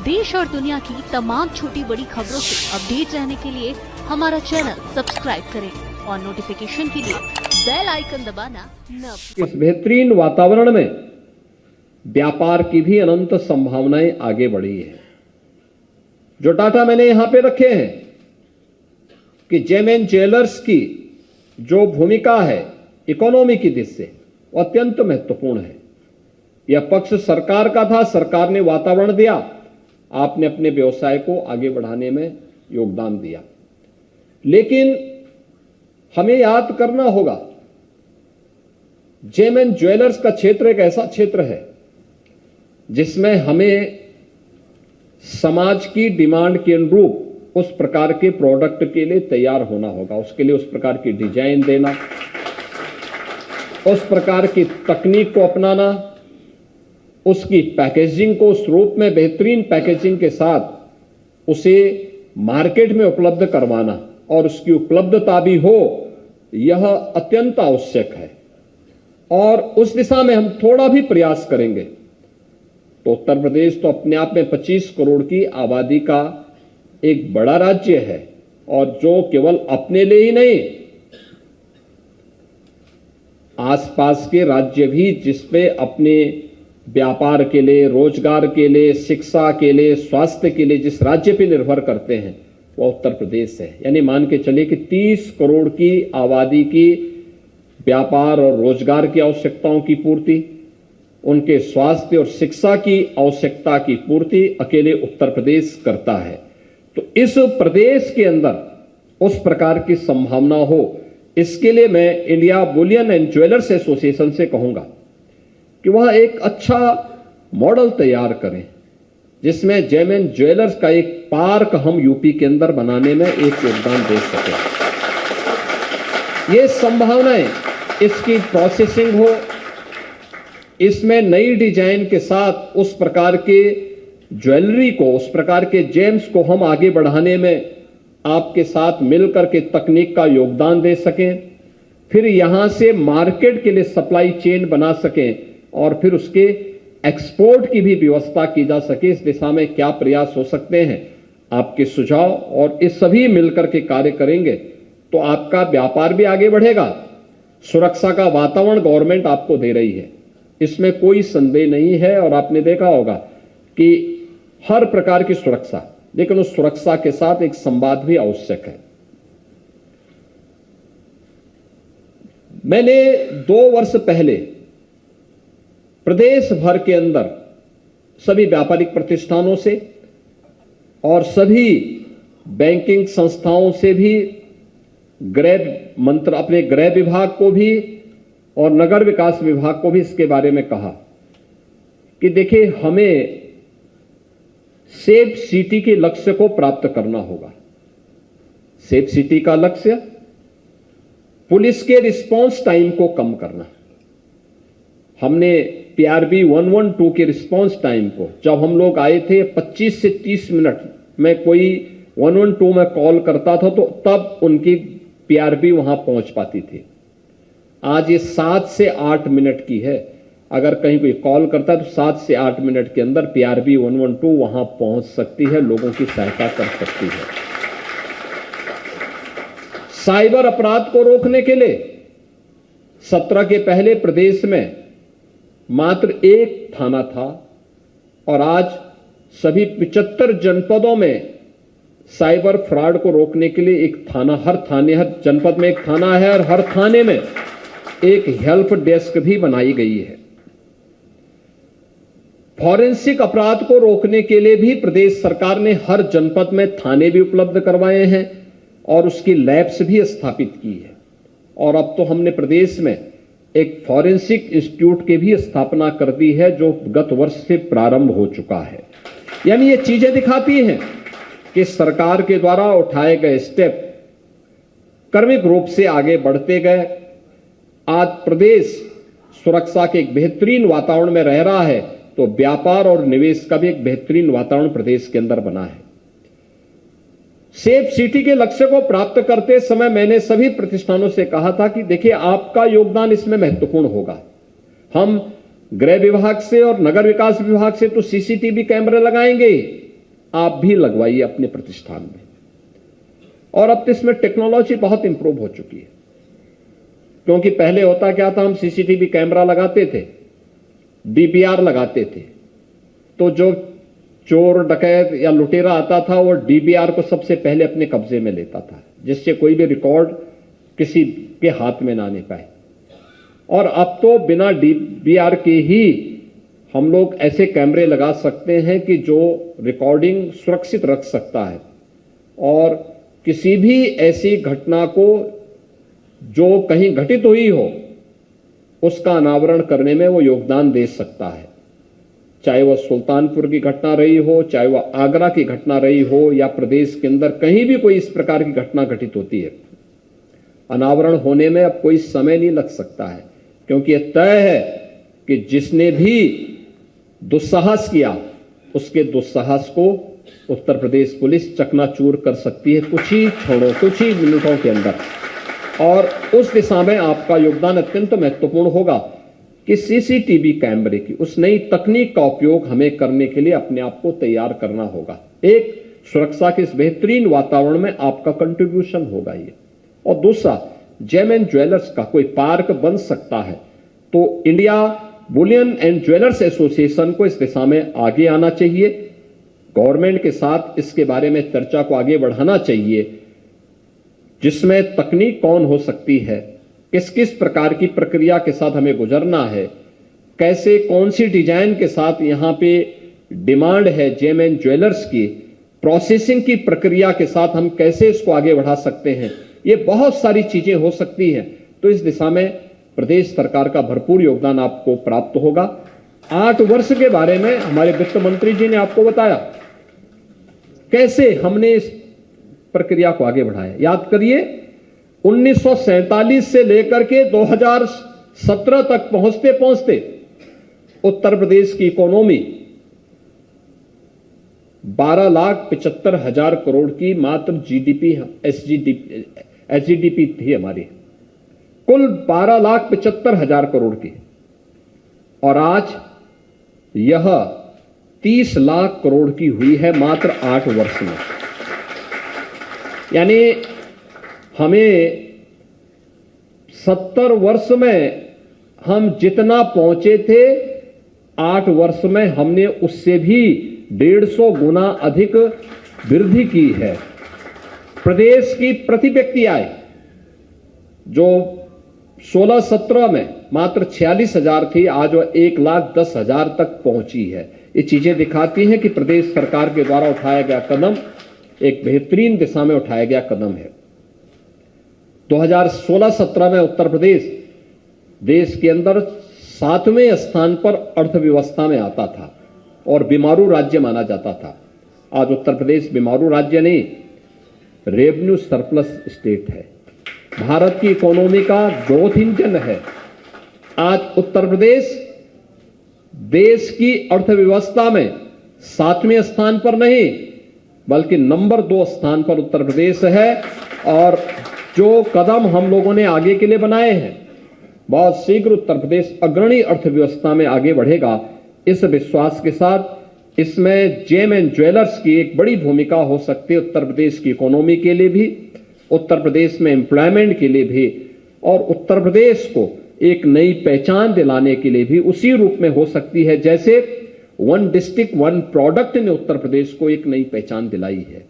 देश और दुनिया की तमाम छोटी बड़ी खबरों से अपडेट रहने के लिए हमारा चैनल सब्सक्राइब करें और नोटिफिकेशन के लिए बेल आइकन दबाना न भूलें। इस बेहतरीन वातावरण में व्यापार की भी अनंत संभावनाएं आगे बढ़ी है। जो डाटा मैंने यहां पे रखे हैं कि जेमएन ज्वेलर्स की जो भूमिका है इकोनॉमी की दृष्टि से वो अत्यंत महत्वपूर्ण है। यह पक्ष सरकार का था, सरकार ने वातावरण दिया, आपने अपने व्यवसाय को आगे बढ़ाने में योगदान दिया। लेकिन हमें याद करना होगा जेमएन ज्वेलर्स का क्षेत्र एक ऐसा क्षेत्र है जिसमें हमें समाज की डिमांड के अनुरूप उस प्रकार के प्रोडक्ट के लिए तैयार होना होगा। उसके लिए उस प्रकार की डिजाइन देना, उस प्रकार की तकनीक को अपनाना, उसकी पैकेजिंग को उस रूप में बेहतरीन पैकेजिंग के साथ उसे मार्केट में उपलब्ध करवाना और उसकी उपलब्धता भी हो, यह अत्यंत आवश्यक है। और उस दिशा में हम थोड़ा भी प्रयास करेंगे तो उत्तर प्रदेश तो अपने आप में 25 करोड़ की आबादी का एक बड़ा राज्य है और जो केवल अपने लिए ही नहीं, आसपास के राज्य भी जिसपे अपने व्यापार के लिए, रोजगार के लिए, शिक्षा के लिए, स्वास्थ्य के लिए जिस राज्य पे निर्भर करते हैं वो उत्तर प्रदेश है। यानी मान के चलिए कि 30 करोड़ की आबादी की व्यापार और रोजगार की आवश्यकताओं की पूर्ति, उनके स्वास्थ्य और शिक्षा की आवश्यकता की पूर्ति अकेले उत्तर प्रदेश करता है। तो इस प्रदेश के अंदर उस प्रकार की संभावना हो, इसके लिए मैं India Boolean and jewellers association से कहूंगा कि वह एक अच्छा मॉडल तैयार करें जिसमें जेमएन ज्वेलर्स का एक पार्क हम यूपी के अंदर बनाने में एक योगदान दे सकें। ये संभावनाएं, इसकी प्रोसेसिंग हो, इसमें नई डिजाइन के साथ उस प्रकार के ज्वेलरी को, उस प्रकार के जेम्स को हम आगे बढ़ाने में आपके साथ मिलकर के तकनीक का योगदान दे सकें, फिर यहां से मार्केट के लिए सप्लाई चेन बना सकें और फिर उसके एक्सपोर्ट की भी व्यवस्था की जा सके। इस दिशा में क्या प्रयास हो सकते हैं, आपके सुझाव और इस सभी मिलकर के कार्य करेंगे तो आपका व्यापार भी आगे बढ़ेगा। सुरक्षा का वातावरण गवर्नमेंट आपको दे रही है, इसमें कोई संदेह नहीं है। और आपने देखा होगा कि हर प्रकार की सुरक्षा, लेकिन उस सुरक्षा के साथ एक संवाद भी आवश्यक है। मैंने 2 वर्ष पहले प्रदेश भर के अंदर सभी व्यापारिक प्रतिष्ठानों से और सभी बैंकिंग संस्थाओं से भी, अपने गृह विभाग को भी और नगर विकास विभाग को भी इसके बारे में कहा कि देखिए हमें सेफ सिटी के लक्ष्य को प्राप्त करना होगा। सेफ सिटी का लक्ष्य पुलिस के रिस्पांस टाइम को कम करना। हमने PRB 112 के रिस्पांस टाइम को, जब हम लोग आए थे 25 से 30 मिनट में कोई 112 में कॉल करता था तो तब उनकी PRB वहां पहुंच पाती थी। आज ये 7 से 8 मिनट की है। अगर कहीं कोई कॉल करता है तो 7 से 8 मिनट के अंदर PRB 112 वहां पहुंच सकती है, लोगों की सहायता कर सकती है। साइबर अपराध को रोकने के लिए 17 के पहले प्रदेश में मात्र 1 थाना था और आज सभी 75 जनपदों में साइबर फ्रॉड को रोकने के लिए एक थाना, हर जनपद में एक थाना है और हर थाने में एक हेल्प डेस्क भी बनाई गई है। फॉरेंसिक अपराध को रोकने के लिए भी प्रदेश सरकार ने हर जनपद में थाने भी उपलब्ध करवाए हैं और उसकी लैब्स भी स्थापित की है। और अब तो हमने प्रदेश में एक फॉरेंसिक इंस्टीट्यूट की भी स्थापना कर दी है जो गत वर्ष से प्रारंभ हो चुका है। यानी ये चीजें दिखाती हैं कि सरकार के द्वारा उठाए गए स्टेप क्रमिक रूप से आगे बढ़ते गए। आज प्रदेश सुरक्षा के एक बेहतरीन वातावरण में रह रहा है तो व्यापार और निवेश का भी एक बेहतरीन वातावरण प्रदेश के अंदर बना है। सेफ सिटी के लक्ष्य को प्राप्त करते समय मैंने सभी प्रतिष्ठानों से कहा था कि देखिए आपका योगदान इसमें महत्वपूर्ण होगा। हम गृह विभाग से और नगर विकास विभाग से तो सीसीटीवी कैमरे लगाएंगे, आप भी लगवाइए अपने प्रतिष्ठान में। और अब तो इसमें टेक्नोलॉजी बहुत इंप्रूव हो चुकी है, क्योंकि पहले होता क्या था, हम सीसीटीवी कैमरा लगाते थे, डीवीआर लगाते थे, तो जो चोर डकैत या लुटेरा आता था वो डीवीआर को सबसे पहले अपने कब्जे में लेता था, जिससे कोई भी रिकॉर्ड किसी के हाथ में ना आने पाए। और अब तो बिना डीवीआर के ही हम लोग ऐसे कैमरे लगा सकते हैं कि जो रिकॉर्डिंग सुरक्षित रख सकता है और किसी भी ऐसी घटना को जो कहीं घटित हुई हो उसका अनावरण करने में वो योगदान दे सकता है। चाहे वह सुल्तानपुर की घटना रही हो, चाहे वह आगरा की घटना रही हो, या प्रदेश के अंदर कहीं भी कोई इस प्रकार की घटना घटित होती है, अनावरण होने में अब कोई समय नहीं लग सकता है, क्योंकि यह तय है कि जिसने भी दुस्साहस किया उसके दुस्साहस को उत्तर प्रदेश पुलिस चकनाचूर कर सकती है कुछ ही क्षणों, कुछ ही मिनटों के अंदर। और उस दिशा में आपका योगदान अत्यंत महत्वपूर्ण होगा कि सीसीटीवी कैमरे की उस नई तकनीक का उपयोग हमें करने के लिए अपने आप को तैयार करना होगा। एक, सुरक्षा के इस बेहतरीन वातावरण में आपका कंट्रीब्यूशन होगा ये। और दूसरा, जेम एंड ज्वेलर्स का कोई पार्क बन सकता है तो India Boolean and jewellers association को इस दिशा में आगे आना चाहिए। गवर्नमेंट के साथ इसके बारे में चर्चा को आगे बढ़ाना चाहिए, जिसमें तकनीक कौन हो सकती है, किस किस प्रकार की प्रक्रिया के साथ हमें गुजरना है, कैसे कौन सी डिजाइन के साथ यहां पे डिमांड है जेम एंड ज्वेलर्स की, प्रोसेसिंग की प्रक्रिया के साथ हम कैसे इसको आगे बढ़ा सकते हैं, ये बहुत सारी चीजें हो सकती हैं। तो इस दिशा में प्रदेश सरकार का भरपूर योगदान आपको प्राप्त होगा। 8 वर्ष के बारे में हमारे वित्त मंत्री जी ने आपको बताया कैसे हमने इस प्रक्रिया को आगे बढ़ाया। याद करिए, 1947 से लेकर के 2017 तक पहुंचते पहुंचते उत्तर प्रदेश की इकोनॉमी 12,75,000 करोड़ की मात्र जीडीपी एसजीडीपी थी हमारी, कुल 12,75,000 करोड़ की, और आज यह 30 लाख करोड़ की हुई है मात्र 8 वर्ष में। यानी हमें 70 वर्ष में हम जितना पहुंचे थे, 8 वर्ष में हमने उससे भी 150 गुना अधिक वृद्धि की है। प्रदेश की प्रति व्यक्ति आय जो 16-17 में मात्र 46,000 थी, आज वह 1,10,000 तक पहुंची है। ये चीजें दिखाती हैं कि प्रदेश सरकार के द्वारा उठाया गया कदम एक बेहतरीन दिशा में उठाया गया कदम है। 2016-17 में उत्तर प्रदेश देश के अंदर 7वें स्थान पर अर्थव्यवस्था में आता था और बीमारू राज्य माना जाता था। आज उत्तर प्रदेश बीमारू राज्य नहीं, रेवेन्यू सरप्लस स्टेट है, भारत की इकोनॉमी का ग्रोथ इंजन है। आज उत्तर प्रदेश देश की अर्थव्यवस्था में 7वें स्थान पर नहीं बल्कि नंबर 2 स्थान पर उत्तर प्रदेश है। और जो कदम हम लोगों ने आगे के लिए बनाए हैं, बहुत शीघ्र उत्तर प्रदेश अग्रणी अर्थव्यवस्था में आगे बढ़ेगा। इस विश्वास के साथ इसमें जेम एंड ज्वेलर्स की एक बड़ी भूमिका हो सकती है, उत्तर प्रदेश की इकोनॉमी के लिए भी, उत्तर प्रदेश में एम्प्लॉयमेंट के लिए भी, और उत्तर प्रदेश को एक नई पहचान दिलाने के लिए भी उसी रूप में हो सकती है जैसे वन डिस्ट्रिक्ट वन प्रोडक्ट ने उत्तर प्रदेश को एक नई पहचान दिलाई है।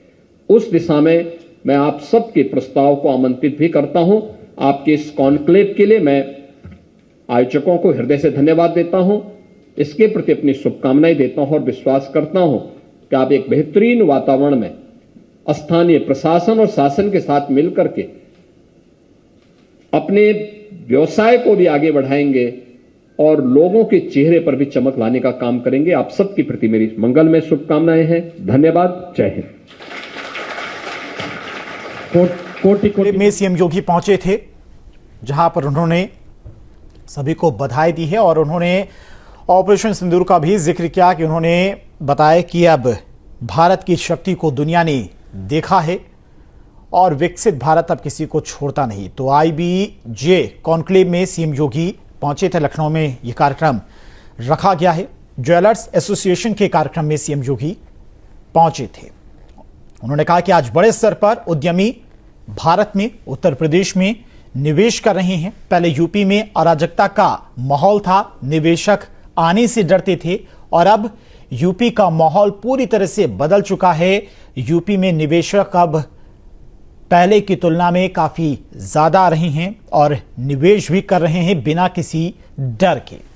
उस दिशा में मैं आप सबके प्रस्ताव को आमंत्रित भी करता हूं। आपके इस कॉन्क्लेव के लिए मैं आयोजकों को हृदय से धन्यवाद देता हूं, इसके प्रति अपनी शुभकामनाएं देता हूं और विश्वास करता हूं कि आप एक बेहतरीन वातावरण में स्थानीय प्रशासन और शासन के साथ मिलकर के अपने व्यवसाय को भी आगे बढ़ाएंगे और लोगों के चेहरे पर भी चमक लाने का काम करेंगे। आप सबके प्रति मेरी मंगलमय शुभकामनाएं हैं। धन्यवाद। जय हिंद। कोटि में सीएम योगी पहुंचे थे, जहां पर उन्होंने सभी को बधाई दी है और उन्होंने ऑपरेशन सिंदूर का भी जिक्र किया कि उन्होंने बताया कि अब भारत की शक्ति को दुनिया ने देखा है और विकसित भारत अब किसी को छोड़ता नहीं। तो आईबीजे कॉन्क्लेव में सीएम योगी पहुंचे थे लखनऊ में, यह कार्यक्रम रखा गया है। ज्वेलर्स एसोसिएशन के कार्यक्रम में सीएम योगी पहुंचे थे। उन्होंने कहा कि आज बड़े स्तर पर उद्यमी भारत में, उत्तर प्रदेश में निवेश कर रहे हैं। पहले यूपी में अराजकता का माहौल था, निवेशक आने से डरते थे और अब यूपी का माहौल पूरी तरह से बदल चुका है। यूपी में निवेशक अब पहले की तुलना में काफी ज्यादा आ रहे हैं और निवेश भी कर रहे हैं बिना किसी डर के।